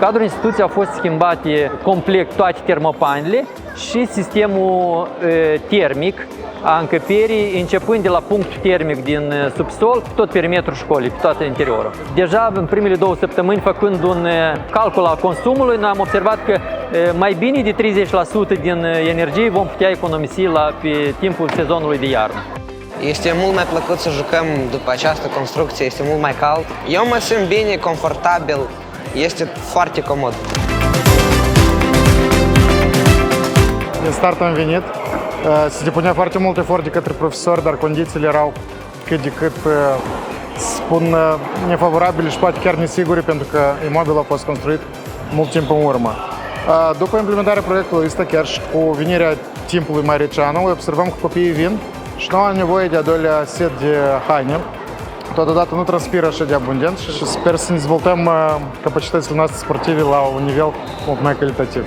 cadrul instituției au fost schimbate complet toate termopanele și sistemul termic a încăperii, începând de la punctul termic din subsol, pe tot perimetrul școlii, pe tot interiorul. Deja în primele 2 săptămâni, făcând un calcul al consumului, noi am observat că mai bine de 30% din energie vom putea economisi pe timpul sezonului de iarnă. Este mult mai plăcut să jucăm după această construcție, este mult mai cald. Eu mă simt bine, confortabil, este foarte comod. Din start am venit, se depunea foarte mult efort de către profesori, dar condițiile erau cât de cât, spun, nefavorabile și poate chiar nesigure, pentru că imobilul a fost construit mult timp în urmă. După implementarea proiectului ăsta, chiar și cu venirea timpului mai rece anul, observăm că copiii vin și nu au nevoie de a doilea set de haine. Totodată nu transpiră așa de abundent și sper să ne dezvoltăm capacitățile noastre sportive la un nivel mult mai calitativ.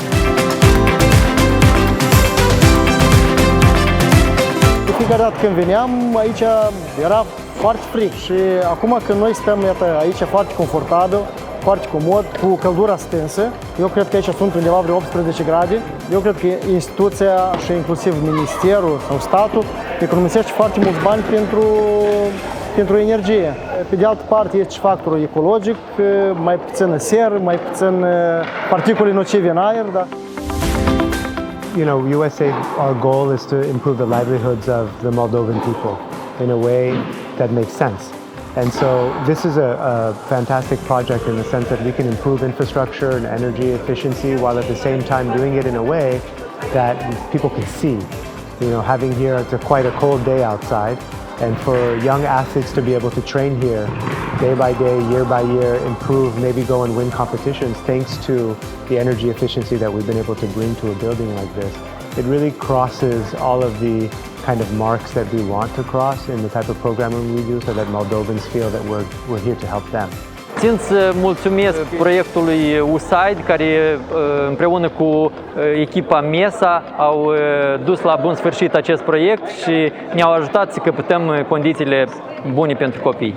De fiecare dată când veneam, aici era foarte frig și acum când noi stăm aici foarte confortabil, foarte comod, cu căldura stânsă, eu cred că aici sunt undeva vreo 18 grade, eu cred că instituția și inclusiv ministerul sau statul economisește foarte mulți bani pentru energie. Pe de altă parte este și factorul ecologic, mai puțin ser, mai puțin particule nocive în aer. Da? You know, USAID, our goal is to improve the livelihoods of the Moldovan people in a way that makes sense. And so this is a fantastic project in the sense that we can improve infrastructure and energy efficiency while at the same time doing it in a way that people can see. You know, having here, it's quite a cold day outside, and for young athletes to be able to train here day by day, year by year, improve, maybe go and win competitions thanks to the energy efficiency that we've been able to bring to a building like this. It really crosses all of the kind of marks that we want to cross in the type of programming we do so that Moldovans feel that we're here to help them. Țin să mulțumesc proiectului USAID, care împreună cu echipa MESA au dus la bun sfârșit acest proiect și ne-au ajutat să căpătăm condițiile bune pentru copii.